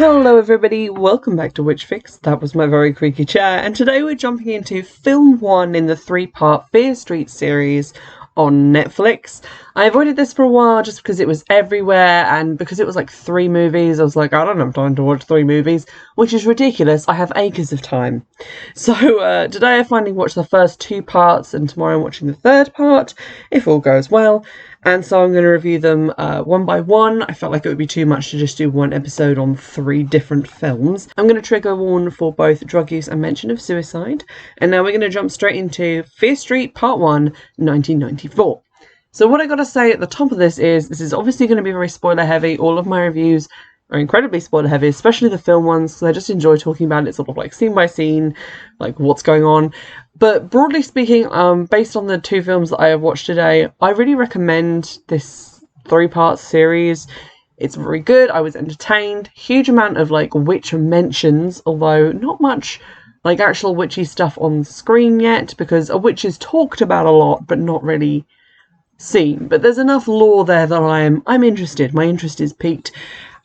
Hello everybody, welcome back to Witchfix. That was my very creaky chair, and today we're jumping into film 1 in the 3-part Fear Street series on Netflix. I avoided this for a while just because it was everywhere, and because it was like 3 movies, I was like, I don't have time to watch 3 movies, which is ridiculous. I have acres of time. So today I finally watched the first 2 parts, and tomorrow I'm watching the 3rd part, if all goes well. And so I'm going to review them one by one. I felt like it would be too much to just do one episode on 3 different films. I'm going to trigger warn for both drug use and mention of suicide. And now we're going to jump straight into Fear Street Part 1, 1994. So what I got to say at the top of this is obviously going to be very spoiler heavy. All of my reviews are incredibly spoiler heavy, especially the film ones, because I just enjoy talking about it sort of like scene by scene, like what's going on. But broadly speaking, based on the 2 films that I have watched today, I really recommend this 3-part series. It's very good. I was entertained. Huge amount of like witch mentions, although not much like actual witchy stuff on screen yet, because a witch is talked about a lot, but not really seen. But there's enough lore there that I'm interested. My interest is piqued.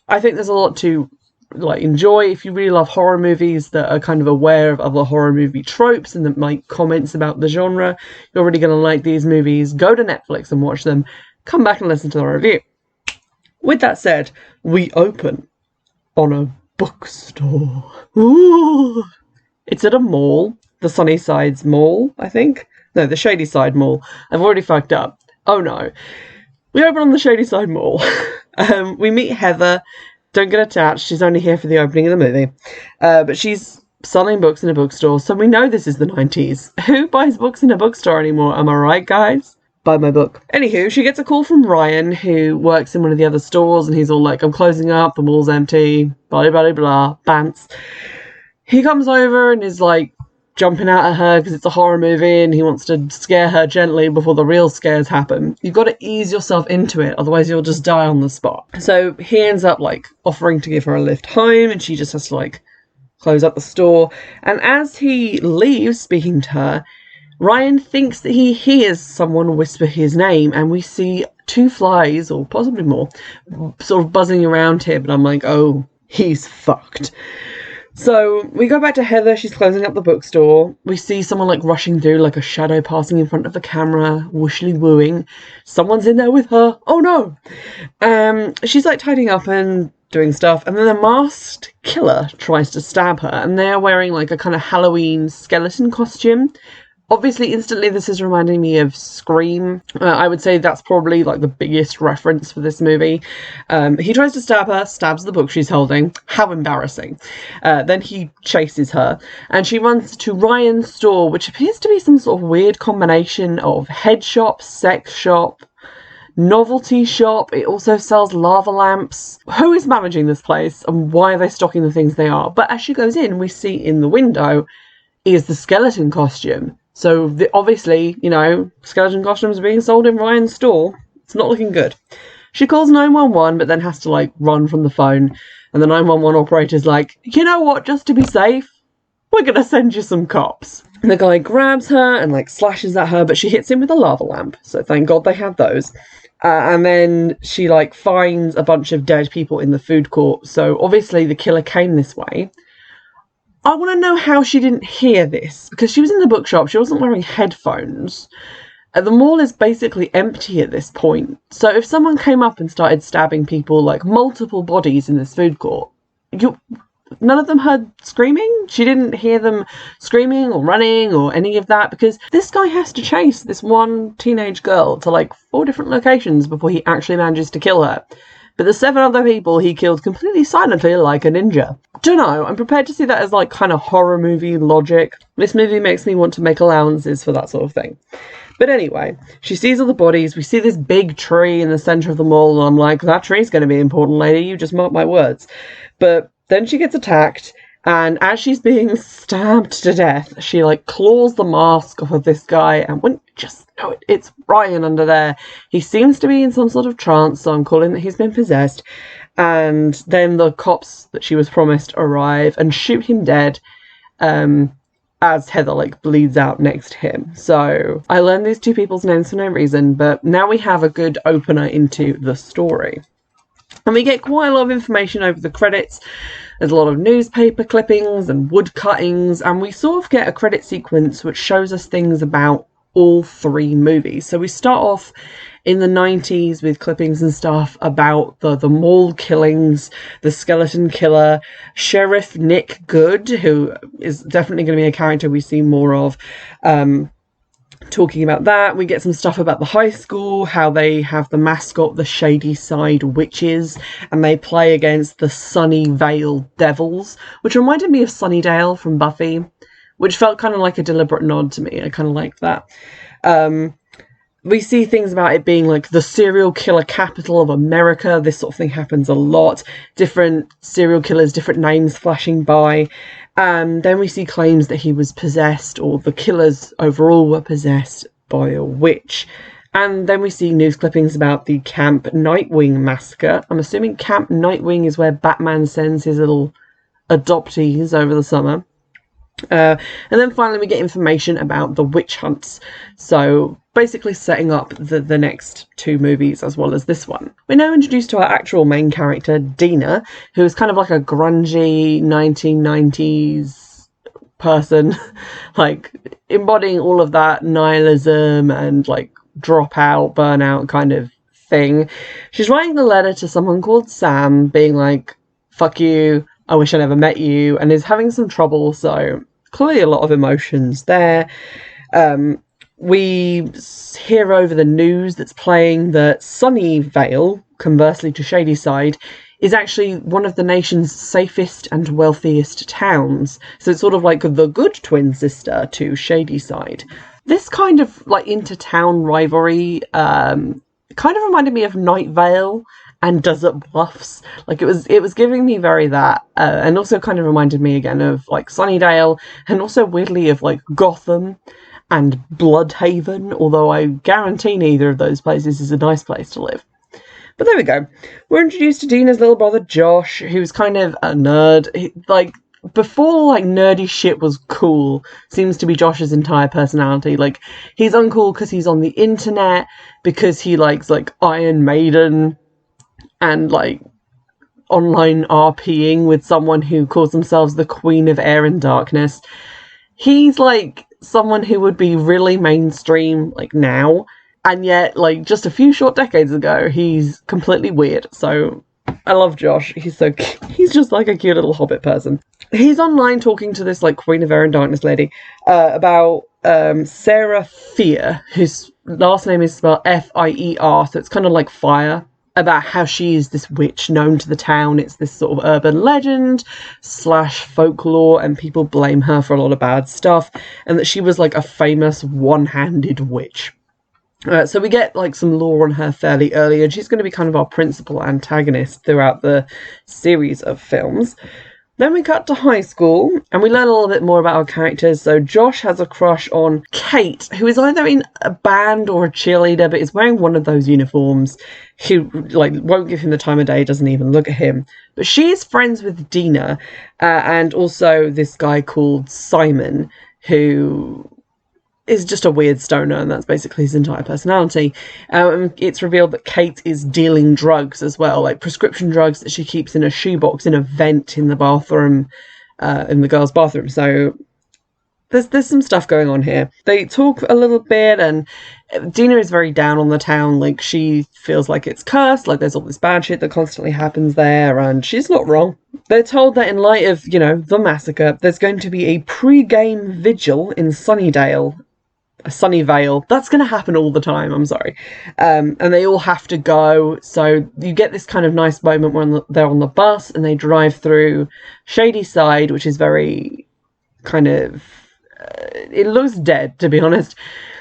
I think there's a lot to like enjoy if you really love horror movies that are kind of aware of other horror movie tropes and that make comments about the genre. You're really going to like these movies. Go to Netflix and watch them. Come back and listen to the review. With that said, we open on a bookstore. Ooh! It's at a mall. The Sunnysides Mall, I think. No, the Shadyside Mall. I've already fucked up. Oh no. We open on the Shadyside Mall. We meet Heather. Don't get attached. She's only here for the opening of the movie. But she's selling books in a bookstore, so we know this is the 90s. Who buys books in a bookstore anymore? Am I right, guys? Buy my book. Anywho, she gets a call from Ryan, who works in one of the other stores, and he's all like, I'm closing up, the mall's empty, blah, blah, blah, blah, bants. He comes over and is like, jumping out at her because it's a horror movie and he wants to scare her gently before the real scares happen. You've got to ease yourself into it, otherwise you'll just die on the spot. So he ends up like offering to give her a lift home, and she just has to like close up the store. And as he leaves speaking to her, Ryan thinks that he hears someone whisper his name, and we see 2 flies, or possibly more, sort of buzzing around him, and I'm like, oh, he's fucked. So we go back to Heather. She's closing up the bookstore. We see someone like rushing through, like a shadow passing in front of the camera, wishly wooing. Someone's in there with her. Oh no! She's like tidying up and doing stuff, and then a masked killer tries to stab her, and they're wearing like a kind of Halloween skeleton costume. Obviously, instantly, this is reminding me of Scream. I would say that's probably like the biggest reference for this movie. He tries to stab her, stabs the book she's holding. How embarrassing. Then he chases her, and she runs to Ryan's store, which appears to be some sort of weird combination of head shop, sex shop, novelty shop. It also sells lava lamps. Who is managing this place, and why are they stocking the things they are? But as she goes in, we see in the window is the skeleton costume. So obviously, you know, skeleton costumes are being sold in Ryan's store. It's not looking good. She calls 911, but then has to like run from the phone. And the 911 operator's like, you know what, just to be safe, we're going to send you some cops. And the guy grabs her and like slashes at her, but she hits him with a lava lamp. So thank God they had those. And then she like finds a bunch of dead people in the food court. So obviously the killer came this way. I want to know how she didn't hear this, because she was in the bookshop, she wasn't wearing headphones. The mall is basically empty at this point. So if someone came up and started stabbing people, like multiple bodies in this food court, none of them heard screaming? She didn't hear them screaming or running or any of that, because this guy has to chase this one teenage girl to like 4 different locations before he actually manages to kill her. But the 7 other people he killed completely silently like a ninja. Don't know, I'm prepared to see that as like kind of horror movie logic. This movie makes me want to make allowances for that sort of thing. But anyway, she sees all the bodies. We see this big tree in the centre of the mall, and I'm like, that tree's going to be important, lady. You just mark my words. But then she gets attacked, and as she's being stabbed to death, she like claws the mask off of this guy, and wouldn't just know it, it's Ryan under there. He seems to be in some sort of trance, so I'm calling that he's been possessed. And then the cops that she was promised arrive and shoot him dead. As Heather like bleeds out next to him. So I learned these 2 people's names for no reason, but now we have a good opener into the story. And we get quite a lot of information over the credits. There's a lot of newspaper clippings and wood cuttings, and we sort of get a credit sequence which shows us things about all three movies. So we start off in the 90s with clippings and stuff about the mall killings, the skeleton killer, Sheriff Nick Good, who is definitely going to be a character we see more of. Talking about that, we get some stuff about the high school, how they have the mascot, the Shady Side Witches, and they play against the Sunnyvale Devils, which reminded me of Sunnydale from Buffy, which felt kind of like a deliberate nod to me. I kind of like that. We see things about it being like the serial killer capital of America. This sort of thing happens a lot. Different serial killers, different names flashing by. Then we see claims that he was possessed, or the killers overall were possessed by a witch. And then we see news clippings about the Camp Nightwing massacre. I'm assuming Camp Nightwing is where Batman sends his little adoptees over the summer. And then finally we get information about the witch hunts. So basically setting up the next two movies as well as this one. We're now introduced to our actual main character, Dina, who is kind of like a grungy 1990s person, like embodying all of that nihilism and like dropout, burnout kind of thing. She's writing a letter to someone called Sam being like, fuck you, I wish I never met you, and is having some trouble, so clearly a lot of emotions there. We hear over the news that's playing that Sunnyvale, conversely to Shadyside, is actually one of the nation's safest and wealthiest towns. So it's sort of like the good twin sister to Shadyside. This kind of like inter-town rivalry kind of reminded me of Night Vale and Desert Bluffs. Like it was giving me very that, and also kind of reminded me again of like Sunnydale, and also weirdly of like Gotham and Bloodhaven, although I guarantee neither of those places is a nice place to live. But there we go. We're introduced to Dina's little brother Josh, who's kind of a nerd. Like before like nerdy shit was cool, seems to be Josh's entire personality. Like he's uncool because he's on the internet, because he likes like Iron Maiden and like online RPing with someone who calls themselves the Queen of Air and Darkness. He's like someone who would be really mainstream like now, and yet like just a few short decades ago he's completely weird. So I love Josh. He's just like a cute little hobbit person. He's online talking to this like Queen of Air and Darkness lady about Sarah Fier, whose last name is spelled F-I-E-R, so it's kind of like fire, about how she is this witch known to the town. It's this sort of urban legend / folklore, and people blame her for a lot of bad stuff, and that she was like a famous one-handed witch. So we get like some lore on her fairly early, and she's going to be kind of our principal antagonist throughout the series of films. Then we cut to high school, and we learn a little bit more about our characters. So Josh has a crush on Kate, who is either in a band or a cheerleader, but is wearing one of those uniforms, who like won't give him the time of day, doesn't even look at him. But she is friends with Dina, and also this guy called Simon, who is just a weird stoner, and that's basically his entire personality. It's revealed that Kate is dealing drugs as well, like prescription drugs that she keeps in a shoebox in a vent in the bathroom, in the girls' bathroom. So there's some stuff going on here. They talk a little bit, and Dina is very down on the town. Like she feels like it's cursed, like there's all this bad shit that constantly happens there, and she's not wrong. They're told that in light of, the massacre, there's going to be a pre-game vigil in Sunnydale. Sunnyvale. That's going to happen all the time, I'm sorry. And they all have to go. So you get this kind of nice moment when they're on the bus and they drive through Shadyside, which is very kind of... it looks dead, to be honest.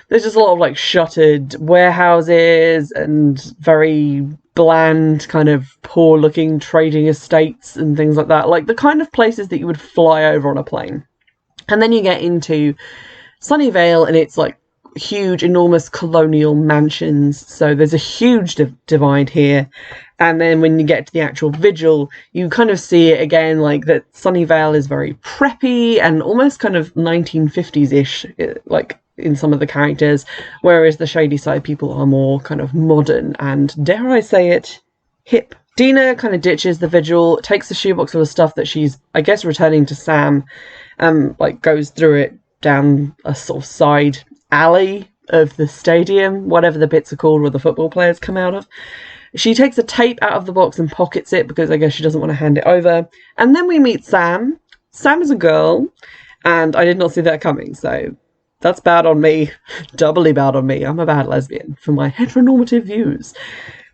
There's just a lot of like shuttered warehouses and very bland, kind of poor looking trading estates and things like that. Like the kind of places that you would fly over on a plane. And then you get into Sunnyvale, and it's like huge, enormous colonial mansions. So there's a huge divide here. And then when you get to the actual vigil, you kind of see it again, like that Sunnyvale is very preppy and almost kind of 1950s-ish, like in some of the characters, whereas the Shadyside people are more kind of modern and, dare I say it, hip. Dina kind of ditches the vigil, takes the shoebox full of stuff that she's, I guess, returning to Sam, and like goes through it down a sort of side alley of the stadium, whatever the bits are called where the football players come out of. She takes a tape out of the box and pockets it because I guess she doesn't want to hand it over. And then we meet Sam. Sam is a girl, and I did not see that coming, so that's bad on me. Doubly bad on me. I'm a bad lesbian for my heteronormative views.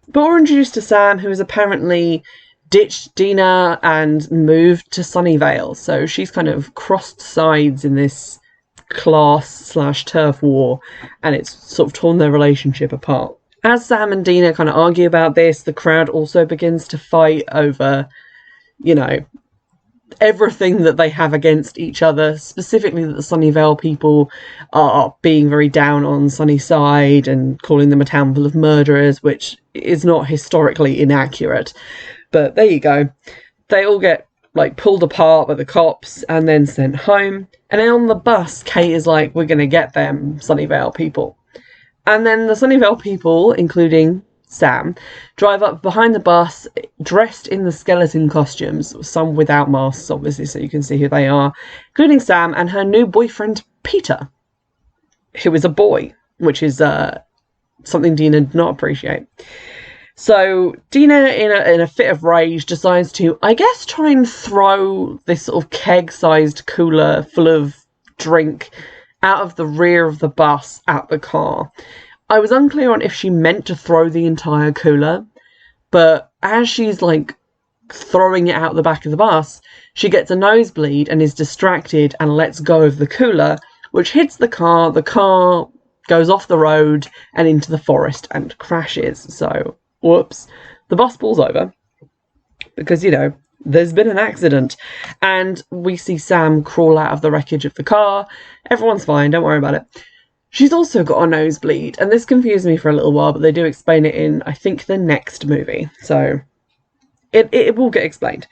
But we're introduced to Sam, who has apparently ditched Dina and moved to Sunnyvale. So she's kind of crossed sides in this class/turf war, and it's sort of torn their relationship apart. As Sam and Dina kind of argue about this, the crowd also begins to fight over, you know, everything that they have against each other, specifically that the Sunnyvale people are being very down on Sunnyside and calling them a town full of murderers, which is not historically inaccurate. But there you go. They all get like pulled apart by the cops and then sent home. And then on the bus, Kate is like, we're going to get them Sunnyvale people. And then the Sunnyvale people, including Sam, drive up behind the bus dressed in the skeleton costumes, some without masks, obviously, so you can see who they are, including Sam and her new boyfriend, Peter, who is a boy, which is something Dina did not appreciate. So Dina, in a fit of rage, decides to, I guess, try and throw this sort of keg-sized cooler full of drink out of the rear of the bus at the car. I was unclear on if she meant to throw the entire cooler, but as she's like throwing it out the back of the bus, she gets a nosebleed and is distracted and lets go of the cooler, which hits the car. The car goes off the road and into the forest and crashes. So, whoops. The bus pulls over because, you know, there's been an accident, and we see Sam crawl out of the wreckage of the car. Everyone's fine, don't worry about it. She's also got a nosebleed, and this confused me for a little while, but they do explain it in, I think, the next movie. So it will get explained.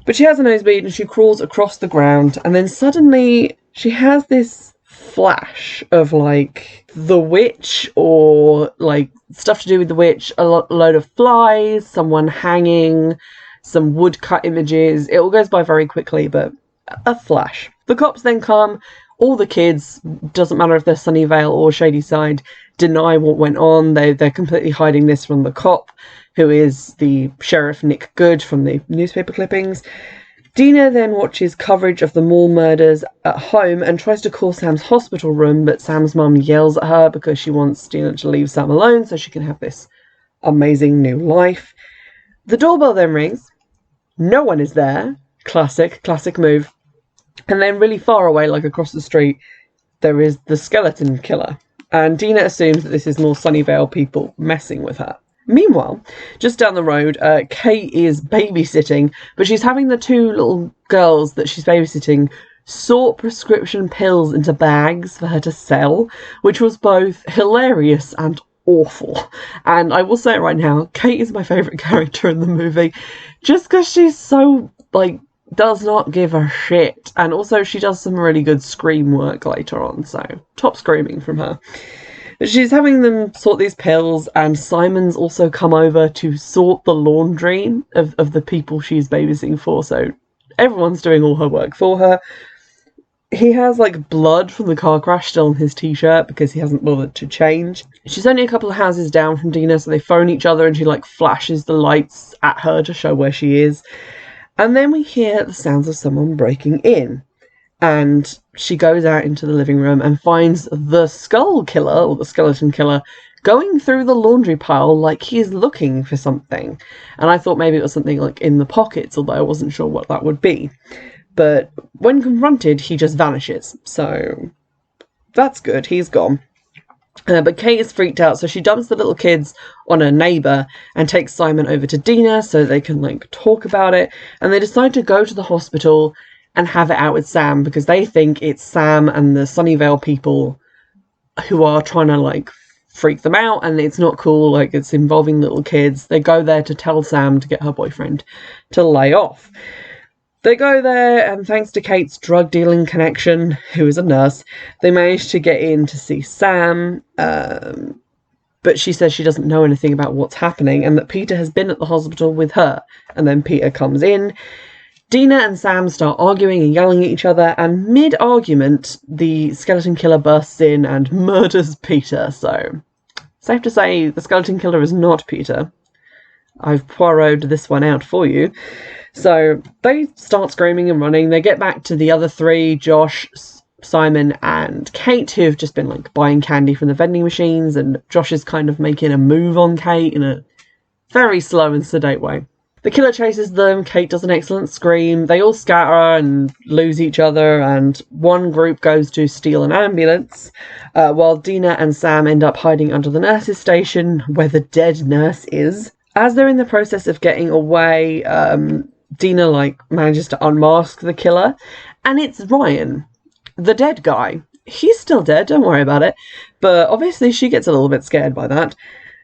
But she has a nosebleed, and she crawls across the ground, and then suddenly she has this flash of, like, the witch, or, like, stuff to do with the witch, a load of flies, someone hanging, some woodcut images. It all goes by very quickly, but a flash. The cops then come. All the kids, doesn't matter if they're Sunnyvale or Shadyside, deny what went on. They're completely hiding this from the cop, who is the Sheriff Nick Good from the newspaper clippings. Dina then watches coverage of the mall murders at home and tries to call Sam's hospital room, but Sam's mum yells at her because she wants Dina to leave Sam alone so she can have this amazing new life. The doorbell then rings. No one is there. Classic move. And then really far away, like across the street, there is the skeleton killer. And Dina assumes that this is more Sunnyvale people messing with her. Meanwhile, just down the road, Kate is babysitting, but she's having the two little girls that she's babysitting sort prescription pills into bags for her to sell, which was both hilarious and awful. And I will say it right now, Kate is my favourite character in the movie, just because she's so, like, does not give a shit. And also she does some really good scream work later on, so top screaming from her. She's having them sort these pills, and Simon's also come over to sort the laundry of the people she's babysitting for, so everyone's doing all her work for her. He has, like, blood from the car crash still on his t-shirt because he hasn't bothered to change. She's only a couple of houses down from Dina, so they phone each other and she, like, flashes the lights at her to show where she is. And then we hear the sounds of someone breaking in. And she goes out into the living room and finds the skull killer, or the skeleton killer, going through the laundry pile like he's looking for something. And I thought maybe it was something, like, in the pockets, although I wasn't sure what that would be. But when confronted, he just vanishes. So that's good. He's gone. But Kate is freaked out, so she dumps the little kids on her neighbour and takes Simon over to Dina so they can, like, talk about it. And they decide to go to the hospital and have it out with Sam because they think it's Sam and the Sunnyvale people who are trying to, like, freak them out, and it's not cool, like, it's involving little kids. They go there to tell Sam to get her boyfriend to lay off. They go there, and thanks to Kate's drug dealing connection, who is a nurse, they manage to get in to see Sam. But but she says she doesn't know anything about what's happening and that Peter has been at the hospital with her. And then Peter comes in. Dina and Sam start arguing and yelling at each other, and mid-argument, the skeleton killer bursts in and murders Peter. So, safe to say, the skeleton killer is not Peter. I've Poirot'd this one out for you. So, they start screaming and running. They get back to the other three, Josh, Simon and Kate, who have just been like buying candy from the vending machines, and Josh is kind of making a move on Kate in a very slow and sedate way. The killer chases them. Kate does an excellent scream. They all scatter and lose each other, and one group goes to steal an ambulance, while Dina and Sam end up hiding under the nurse's station where the dead nurse is. As they're in the process of getting away, Dina manages to unmask the killer, and it's Ryan, the dead guy. He's still dead, don't worry about it, but obviously she gets a little bit scared by that.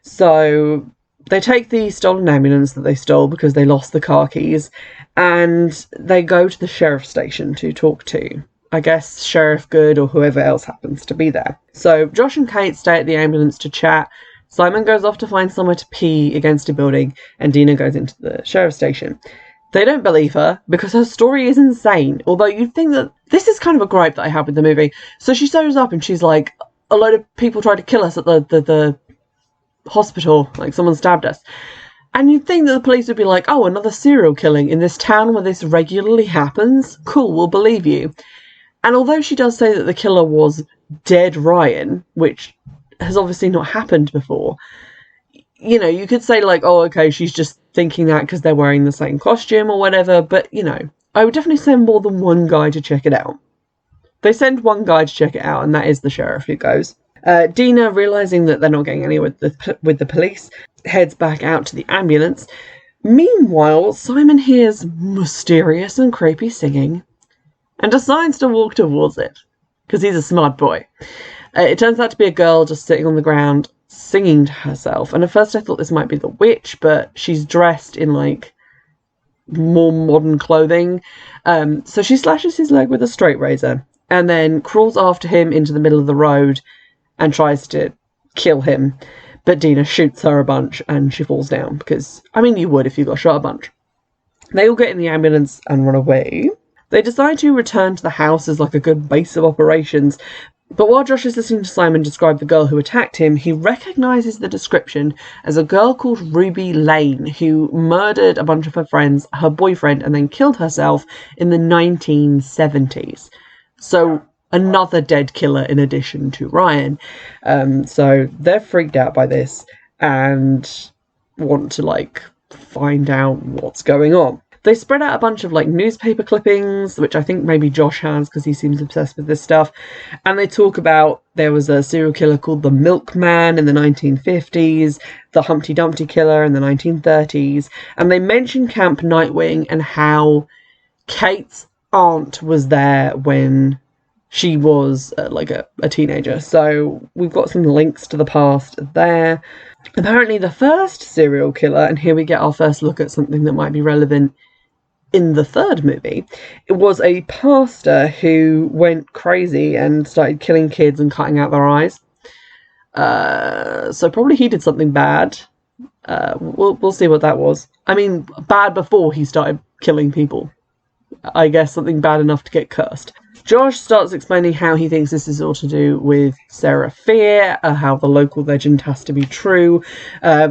So they take the stolen ambulance that they stole because they lost the car keys, and they go to the sheriff's station to talk to, I guess, Sheriff Good or whoever else happens to be there. So Josh and Kate stay at the ambulance to chat. Simon goes off to find somewhere to pee against a building, and Dina goes into the sheriff's station. They don't believe her because her story is insane, although you'd think that this is kind of a gripe that I have with the movie. So she shows up and she's like, a load of people tried to kill us at the hospital, like someone stabbed us. And you'd think that the police would be like, oh, another serial killing in this town where this regularly happens? Cool, we'll believe you. And although she does say that the killer was dead Ryan, which has obviously not happened before, you know, you could say like, oh, okay, she's just thinking that because they're wearing the same costume or whatever, but, you know, I would definitely send more than one guy to check it out. They send one guy to check it out, and that is the sheriff who goes. Dina, realising that they're not getting anywhere with the police, heads back out to the ambulance. Meanwhile, Simon hears mysterious and creepy singing and decides to walk towards it, because he's a smart boy. It turns out to be a girl just sitting on the ground singing to herself, and at first I thought this might be the witch, but she's dressed in like more modern clothing. So she slashes his leg with a straight razor and then crawls after him into the middle of the road and tries to kill him, but Dina shoots her a bunch and she falls down, because, I mean, you would if you got shot a bunch. They all get in the ambulance and run away. They decide to return to the house as like a good base of operations, but while Josh is listening to Simon describe the girl who attacked him, he recognises the description as a girl called Ruby Lane, who murdered a bunch of her friends, her boyfriend, and then killed herself in the 1970s. So another dead killer in addition to Ryan. So they're freaked out by this and want to find out what's going on. They spread out a bunch of newspaper clippings, which I think maybe Josh has because he seems obsessed with this stuff. And they talk about there was a serial killer called the Milkman in the 1950s, the Humpty Dumpty killer in the 1930s. And they mention Camp Nightwing and how Kate's aunt was there when she was a teenager. So we've got some links to the past there. Apparently the first serial killer, and here we get our first look at something that might be relevant in the third movie, it was a pastor who went crazy and started killing kids and cutting out their eyes. So probably he did something bad. We'll see what that was. I mean, bad before he started killing people. I guess something bad enough to get cursed. Josh starts explaining how he thinks this is all to do with Sarah Fear, how the local legend has to be true.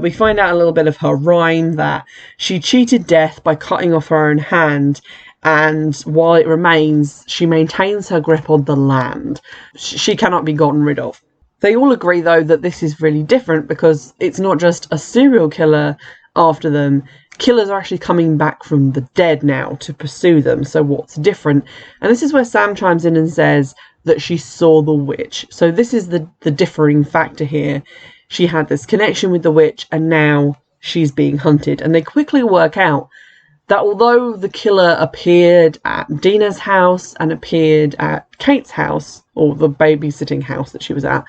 We find out a little bit of her rhyme, that she cheated death by cutting off her own hand, and while it remains, she maintains her grip on the land. She cannot be gotten rid of. They all agree, though, that this is really different because it's not just a serial killer after them. Killers are actually coming back from the dead now to pursue them, so what's different? And this is where Sam chimes in and says that she saw the witch. So this is the differing factor here. She had this connection with the witch, and now she's being hunted. And they quickly work out that although the killer appeared at Dina's house and appeared at Kate's house, or the babysitting house that she was at,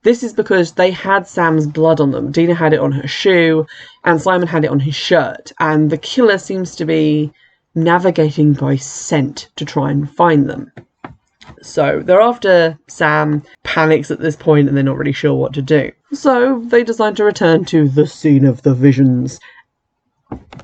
this is because they had Sam's blood on them. Dina had it on her shoe, and Simon had it on his shirt. And the killer seems to be navigating by scent to try and find them. So they're after Sam, panics at this point, and they're not really sure what to do. So they decide to return to the scene of the visions,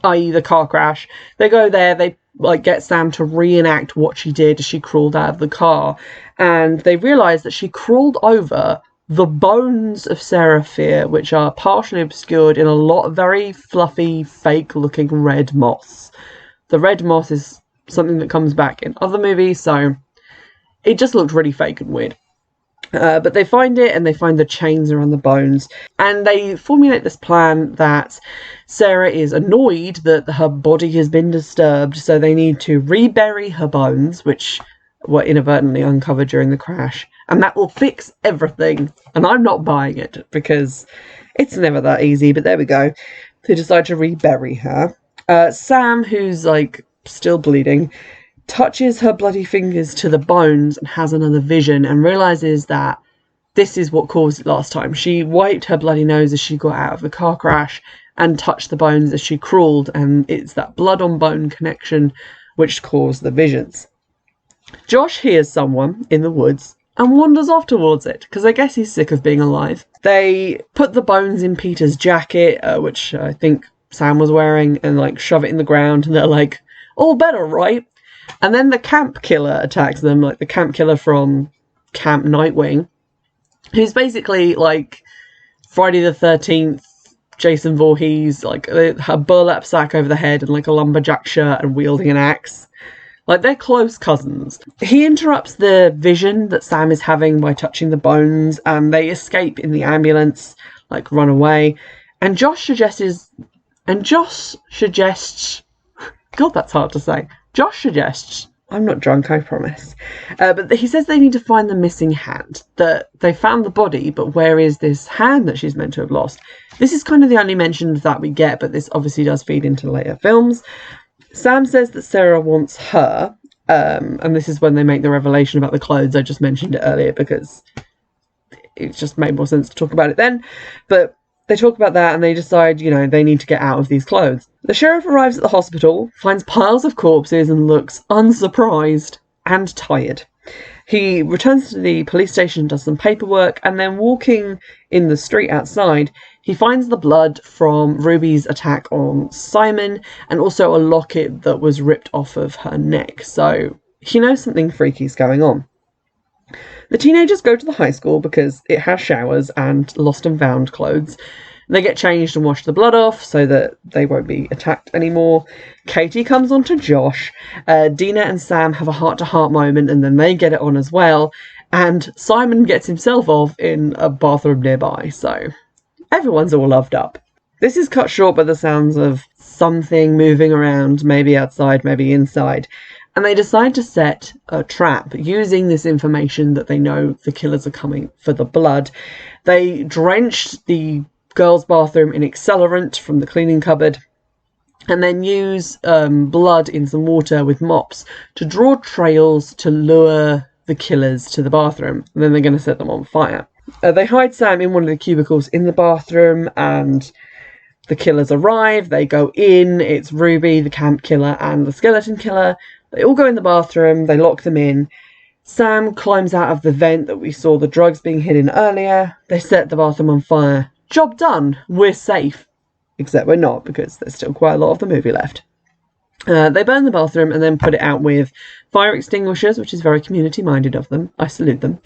i.e. the car crash. They go there, they get Sam to reenact what she did as she crawled out of the car, and they realise that she crawled over the bones of Sarah Fear, which are partially obscured in a lot of very fluffy, fake-looking red moss. The red moss is something that comes back in other movies, so it just looked really fake and weird. But they find it, and they find the chains around the bones, and they formulate this plan that Sarah is annoyed that her body has been disturbed, so they need to rebury her bones, which were inadvertently uncovered during the crash, and that will fix everything. And I'm not buying it, because it's never that easy, but there we go. They decide to rebury her. Sam, who's still bleeding, touches her bloody fingers to the bones and has another vision and realises that this is what caused it last time. She wiped her bloody nose as she got out of the car crash and touched the bones as she crawled, and it's that blood on bone connection which caused the visions. Josh hears someone in the woods and wanders off towards it, because I guess he's sick of being alive. They put the bones in Peter's jacket, which I think Sam was wearing, and shove it in the ground, and they're like, all better, right? And then the camp killer attacks them, the camp killer from Camp Nightwing, who's basically Friday the 13th, Jason Voorhees, a burlap sack over the head and a lumberjack shirt and wielding an axe. They're close cousins. He interrupts the vision that Sam is having by touching the bones, and they escape in the ambulance, run away. And Josh suggests, God, that's hard to say. Josh suggests, I'm not drunk, I promise, but he says they need to find the missing hand, that they found the body, but where is this hand that she's meant to have lost? This is kind of the only mention of that we get, but this obviously does feed into later films. Sam says that Sarah wants her, and this is when they make the revelation about the clothes. I just mentioned it earlier because it just made more sense to talk about it then, but they talk about that and they decide, they need to get out of these clothes. The sheriff arrives at the hospital, finds piles of corpses, and looks unsurprised and tired. He returns to the police station, does some paperwork, and then walking in the street outside, he finds the blood from Ruby's attack on Simon, and also a locket that was ripped off of her neck. So he knows something freaky's going on. The teenagers go to the high school because it has showers and lost and found clothes. They get changed and wash the blood off so that they won't be attacked anymore. Katie comes on to Josh. Dina and Sam have a heart-to-heart moment, and then they get it on as well. And Simon gets himself off in a bathroom nearby, so everyone's all loved up. This is cut short by the sounds of something moving around, maybe outside, maybe inside. And they decide to set a trap using this information that they know the killers are coming for the blood. They drenched the girls' bathroom in accelerant from the cleaning cupboard, and then use blood in some water with mops to draw trails to lure the killers to the bathroom. And then they're going to set them on fire. They hide Sam in one of the cubicles in the bathroom, and the killers arrive. They go in. It's Ruby, the camp killer, and the skeleton killer. They all go in the bathroom. They lock them in. Sam climbs out of the vent that we saw the drugs being hidden earlier. They set the bathroom on fire. Job done. We're safe. Except we're not, because there's still quite a lot of the movie left. They burn the bathroom and then put it out with fire extinguishers, which is very community-minded of them. I salute them.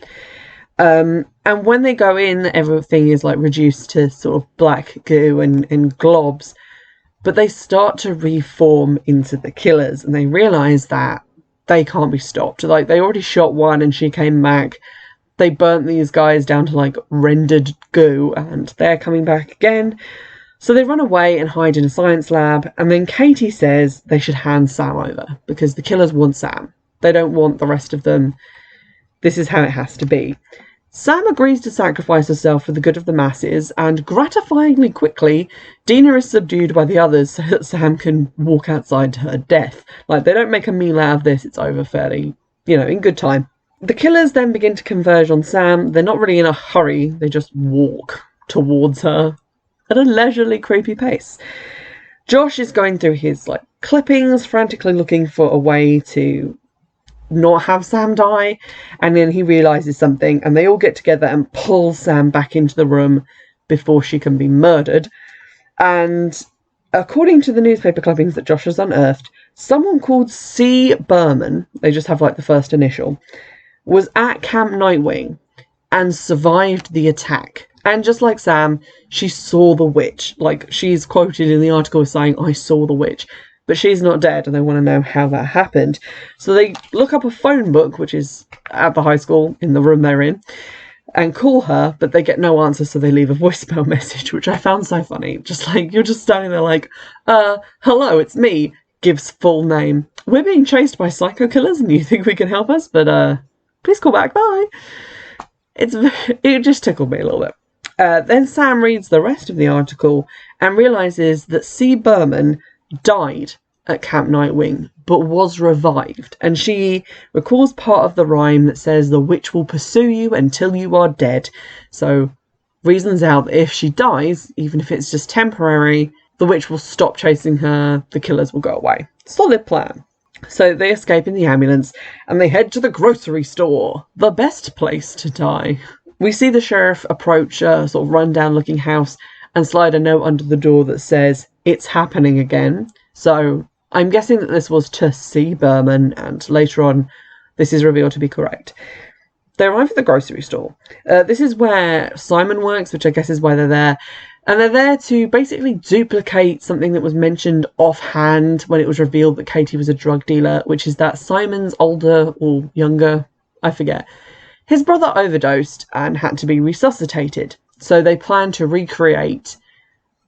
And when they go in, everything is reduced to sort of black goo and globs. But they start to reform into the killers, and they realise that they can't be stopped. They already shot one and she came back. They burnt these guys down to rendered goo, and they're coming back again. So they run away and hide in a science lab, and then Katie says they should hand Sam over, because the killers want Sam. They don't want the rest of them. This is how it has to be. Sam agrees to sacrifice herself for the good of the masses, and gratifyingly quickly, Dina is subdued by the others so that Sam can walk outside to her death. They don't make a meal out of this, it's over fairly, in good time. The killers then begin to converge on Sam. They're not really in a hurry, they just walk towards her at a leisurely, creepy pace. Josh is going through his clippings, frantically looking for a way to not have Sam die, and then he realises something, and they all get together and pull Sam back into the room before she can be murdered. And according to the newspaper clippings that Josh has unearthed, someone called C. Berman, they just have like the first initial, was at Camp Nightwing and survived the attack. And just like Sam, she saw the witch. Like, she's quoted in the article as saying, "I saw the witch." But she's not dead, and they want to know how that happened. So they look up a phone book, which is at the high school, in the room they're in, and call her, but they get no answer, so they leave a voicemail message, which I found so funny. Just like, you're just standing there like, hello, it's me. Gives full name. "We're being chased by psycho killers, and you think we can help us, but please call back, bye." It just tickled me a little bit. Then Sam reads the rest of the article and realises that C. Berman died at Camp Nightwing, but was revived. And she recalls part of the rhyme that says, "The witch will pursue you until you are dead." So reasons out that if she dies, even if it's just temporary, the witch will stop chasing her, the killers will go away. Solid plan. So they escape in the ambulance and they head to the grocery store, the best place to die. We see the sheriff approach a sort of run-down looking house and slide a note under the door that says, "It's happening again." So I'm guessing that this was to C. Berman, and later on this is revealed to be correct. They arrive at the grocery store. This is where Simon works, which I guess is why they're there. And they're there to basically duplicate something that was mentioned offhand when it was revealed that Katie was a drug dealer, which is that Simon's older or younger, I forget, his brother overdosed and had to be resuscitated. So they plan to recreate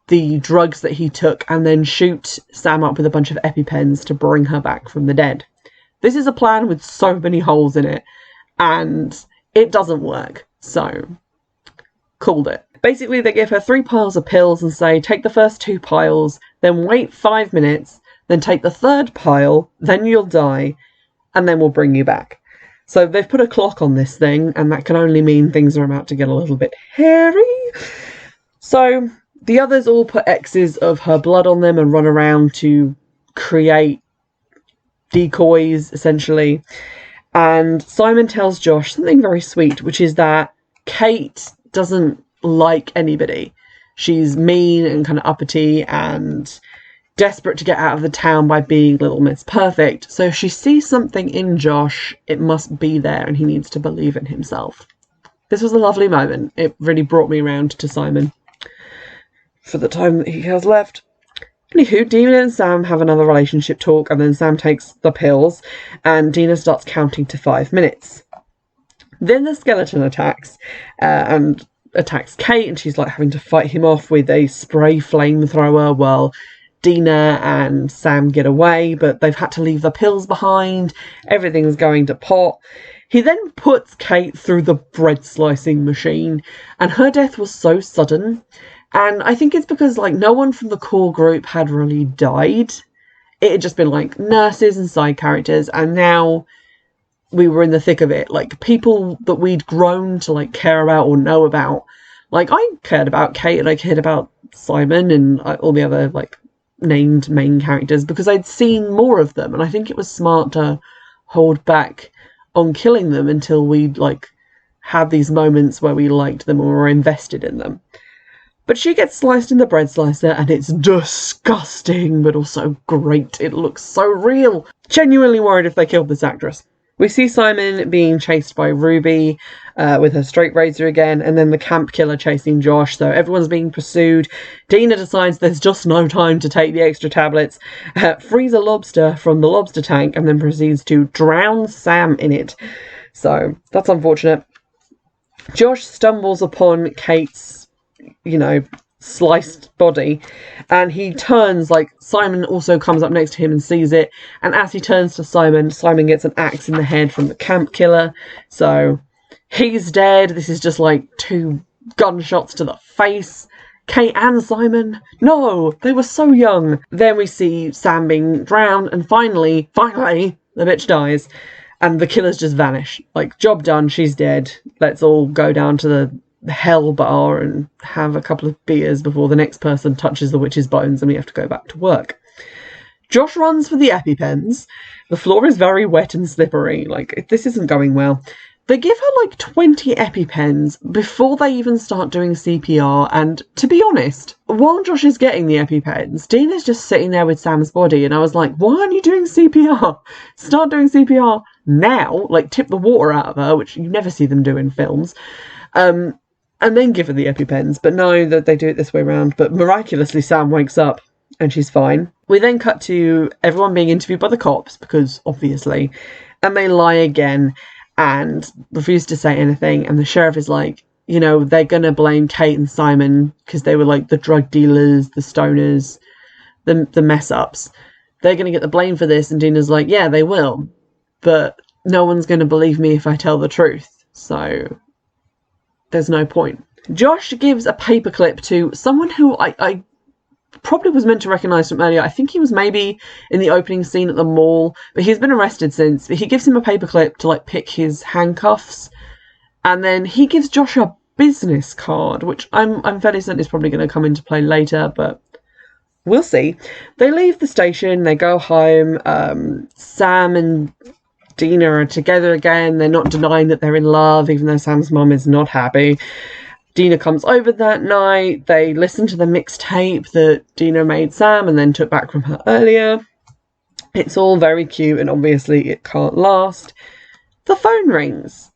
the drugs that he took and then shoot Sam up with a bunch of EpiPens to bring her back from the dead. This is a plan with so many holes in it, and it doesn't work. So, called it. Basically, they give her 3 piles of pills and say, "Take the first 2 piles, then wait 5 minutes, then take the 3rd pile, then you'll die, and then we'll bring you back." So they've put a clock on this thing, and that can only mean things are about to get a little bit hairy. So the others all put X's of her blood on them and run around to create decoys, essentially. And Simon tells Josh something very sweet, which is that Kate doesn't like anybody. She's mean and kind of uppity and desperate to get out of the town by being Little Miss Perfect. So if she sees something in Josh, it must be there and he needs to believe in himself. This was a lovely moment. It really brought me around to Simon for the time that he has left. Anywho, Dina and Sam have another relationship talk, and then Sam takes the pills and Dina starts counting to 5 minutes. Then the skeleton attacks and attacks Kate, and she's like having to fight him off with a spray flamethrower while Dina and Sam get away, but they've had to leave the pills behind. Everything's going to pot. He then puts Kate through the bread slicing machine, and her death was so sudden. And I think it's because like no one from the core group had really died. It had just been like nurses and side characters, and now we were in the thick of it. Like people that we'd grown to like care about or know about. Like I cared about Kate and I cared about Simon and all the other like named main characters because I'd seen more of them, and I think it was smart to hold back on killing them until we'd like had these moments where we liked them or were invested in them. But she gets sliced in the bread slicer and it's disgusting but also great. It looks so real. Genuinely worried if they killed this actress. We see Simon being chased by Ruby with her straight razor again, and then the camp killer chasing Josh, so everyone's being pursued. Dina decides there's just no time to take the extra tablets, frees a lobster from the lobster tank, and then proceeds to drown Sam in it. So that's unfortunate. Josh stumbles upon Kate's, sliced body, and he turns, like Simon also comes up next to him and sees it, and as he turns to Simon gets an axe in the head from the camp killer, so he's dead. This is just like 2 gunshots to the face. Kate and Simon, no, they were so young. Then we see Sam being drowned, and finally the bitch dies, and the killers just vanish. Like, job done, she's dead. Let's all go down to the hell bar and have a couple of beers before the next person touches the witch's bones and we have to go back to work. Josh runs for the EpiPens. The floor is very wet and slippery. Like, this isn't going well. They give her like 20 EpiPens before they even start doing CPR, and to be honest, while Josh is getting the EpiPens, Dina's just sitting there with Sam's body, and I was like, why aren't you doing CPR? Start doing CPR now, like tip the water out of her, which you never see them do in films, and then give her the EpiPens. But no, that they do it this way around. But miraculously, Sam wakes up and she's fine. We then cut to everyone being interviewed by the cops, because obviously, and they lie again and refuse to say anything. And the sheriff is like, you know, they're going to blame Kate and Simon because they were like the drug dealers, the stoners, the mess ups. They're going to get the blame for this. And Dina's like, yeah, they will. But no one's going to believe me if I tell the truth. So there's no point. Josh gives a paperclip to someone who I probably was meant to recognise from earlier. I think he was maybe in the opening scene at the mall, but he's been arrested since. But he gives him a paperclip to like pick his handcuffs, and then he gives Josh a business card, which I'm fairly certain is probably going to come into play later, but we'll see. They leave the station, they go home. Sam and Dina are together again. They're not denying that they're in love, even though Sam's mum is not happy. Dina comes over that night. They listen to the mixtape that Dina made Sam and then took back from her earlier. It's all very cute, and obviously it can't last. The phone rings,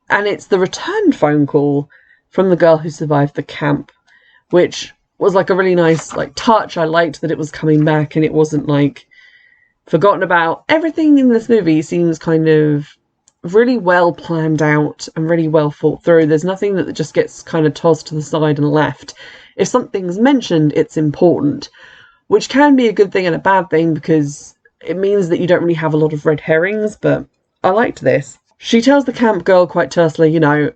and it's the returned phone call from the girl who survived the camp, which was like a really nice like touch. I liked that it was coming back and it wasn't like forgotten about. Everything in this movie seems kind of really well planned out and really well thought through. There's nothing that just gets kind of tossed to the side and left. If something's mentioned, it's important, which can be a good thing and a bad thing because it means that you don't really have a lot of red herrings, but I liked this. She tells the camp girl quite tersely, you know,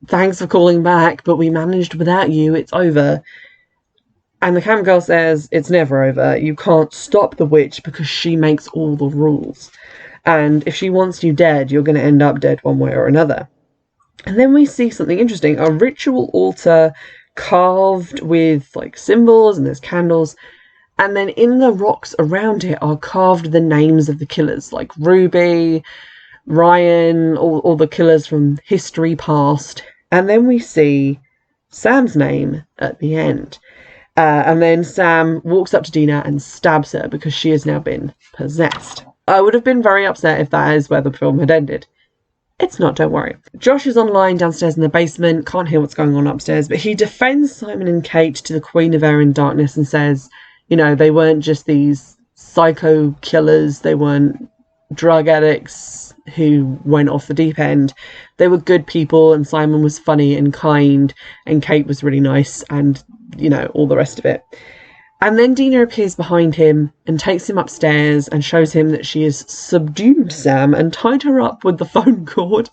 thanks for calling back, but we managed without you, it's over. And the camp girl says, it's never over. You can't stop the witch because she makes all the rules. And if she wants you dead, you're going to end up dead one way or another. And then we see something interesting. A ritual altar carved with like symbols, and there's candles. And then in the rocks around it are carved the names of the killers, like Ruby, Ryan, all the killers from history past. And then we see Sam's name at the end. And then Sam walks up to Dina and stabs her because she has now been possessed. I would have been very upset if that is where the film had ended. It's not, don't worry. Josh is online downstairs in the basement, can't hear what's going on upstairs, but he defends Simon and Kate to the Queen of Air and Darkness and says, you know, they weren't just these psycho killers, they weren't drug addicts who went off the deep end. They were good people, and Simon was funny and kind, and Kate was really nice, and, you know, all the rest of it. And then Dina appears behind him and takes him upstairs and shows him that she has subdued Sam and tied her up with the phone cord,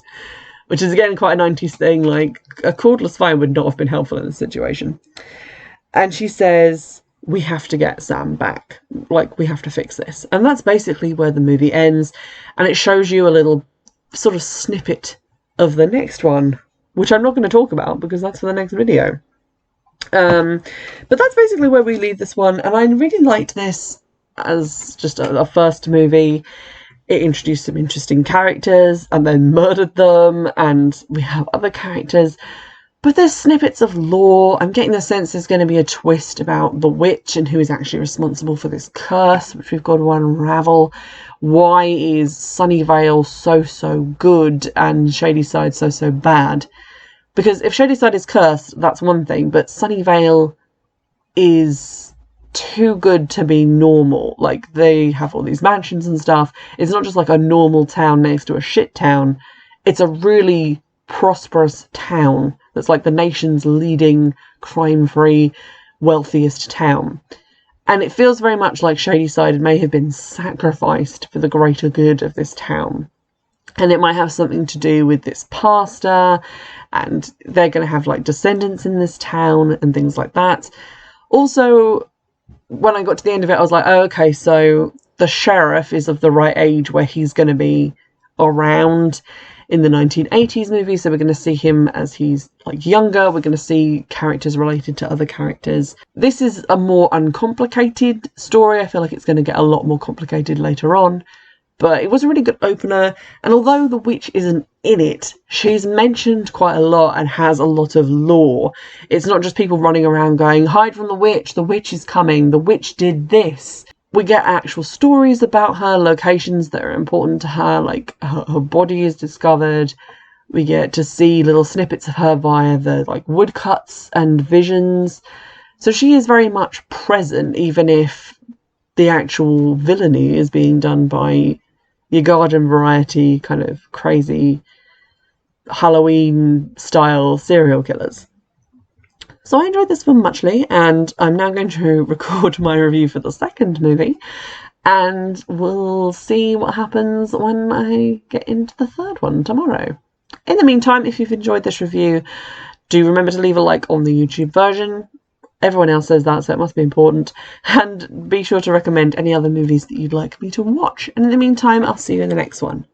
which is again quite a 90s thing. Like, a cordless phone would not have been helpful in this situation. And she says, we have to get Sam back. Like, we have to fix this. And that's basically where the movie ends. And it shows you a little sort of snippet of the next one, which I'm not going to talk about because that's for the next video. But that's basically where we leave this one, and I really liked this as just a first movie. It introduced some interesting characters and then murdered them, and we have other characters, but there's snippets of lore. I'm getting the sense there's going to be a twist about the witch and who is actually responsible for this curse, which we've got to unravel. Why is Sunnyvale so good and Shadyside so bad? Because if Shadyside is cursed, that's one thing, but Sunnyvale is too good to be normal. Like, they have all these mansions and stuff. It's not just like a normal town next to a shit town. It's a really prosperous town that's like the nation's leading crime-free, wealthiest town. And it feels very much like Shadyside may have been sacrificed for the greater good of this town. And it might have something to do with this pastor, and they're going to have like descendants in this town and things like that. Also, when I got to the end of it, I was like, oh, okay, so the sheriff is of the right age where he's going to be around in the 1980s movie. So we're going to see him as he's like younger. We're going to see characters related to other characters. This is a more uncomplicated story. I feel like it's going to get a lot more complicated later on. But it was a really good opener, and although the witch isn't in it, she's mentioned quite a lot and has a lot of lore. It's not just people running around going, hide from the witch is coming, the witch did this. We get actual stories about her, locations that are important to her, like her body is discovered. We get to see little snippets of her via the woodcuts and visions. So she is very much present, even if the actual villainy is being done by your garden variety kind of crazy Halloween style serial killers. So I enjoyed this film muchly, and I'm now going to record my review for the second movie, and we'll see what happens when I get into the third one tomorrow. In the meantime, if you've enjoyed this review, do remember to leave a like on the YouTube version. Everyone else says that, so it must be important. And be sure to recommend any other movies that you'd like me to watch. And in the meantime, I'll see you in the next one.